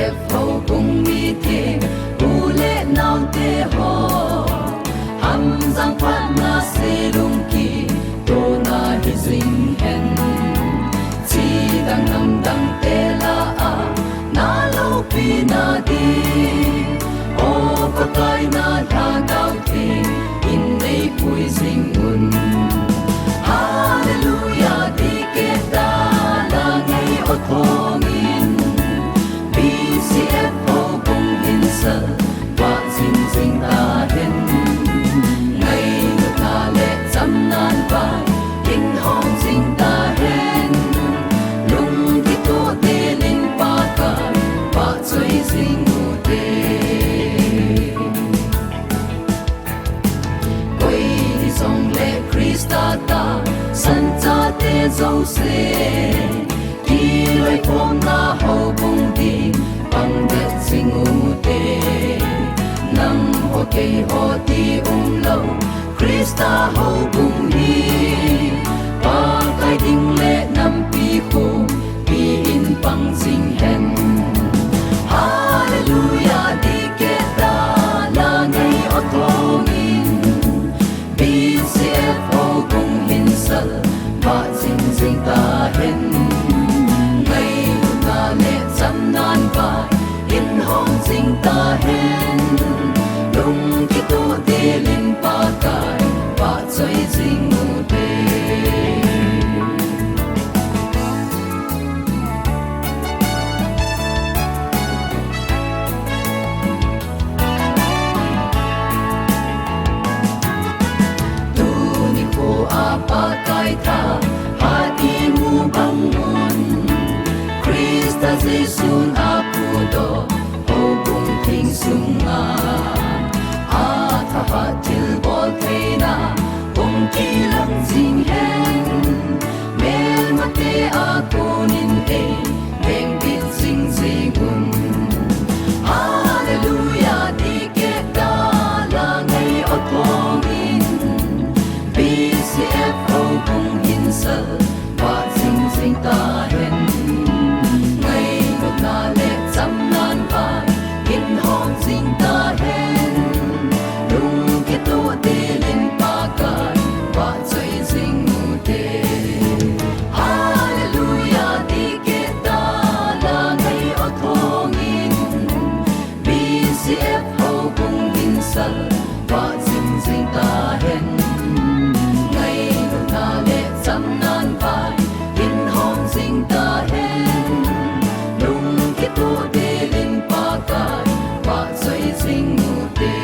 BCF hậu cùng mi thế u lệ nào tê ho ham giang phát na se lung ki to na hi zing hen chi dang nam dang te la a na lo pi na di o ko tai na tha gao thi in nei pui zing un hallelujah di ke ta la ngai o thong in BCF ho cùng hin sa wa zing zing ta hen ngai nu ta le cham nan vai in hong zing ta hen lung ti to te ling pa ka wa choi zing u te koi di song le Krista ta san cha te zo se ki loi phong na ho bung di bang de sing u te nam ho ke ho ti lo Krista ho bung hi pa kai ding le nam pi khu pi in pang sing hen hallelujah di ke ta la ngai o thong in BCF ho bung hin sal ba sing sing ta hen ngai lu ta le cham nan vai in hong sing ta hen lung ki tu te len pa kai ba choi sing u te tu ni ko a pa kai tha ha ti mu bang mun Krista Jesus a pu do ho bung thing sung a tha ha til bol the na bung ki lang jing hen mel ma te a kunin e beng bit sing sing un hallelujah di ke ta la ngai o thong in BCF ho bung hin sa wa sing sing ta hen ngai nu na le cham nan vai in hong sing ta hen lung ki tu te len pa kai wa choi sing u te hallelujah di ke ta la ngai o thong in BCF ho bung hin sa wa sing sing ta hen ngai nu na le cham nan vai in hong sing ta hen lung ki tu te len pa kai wa choi sing u te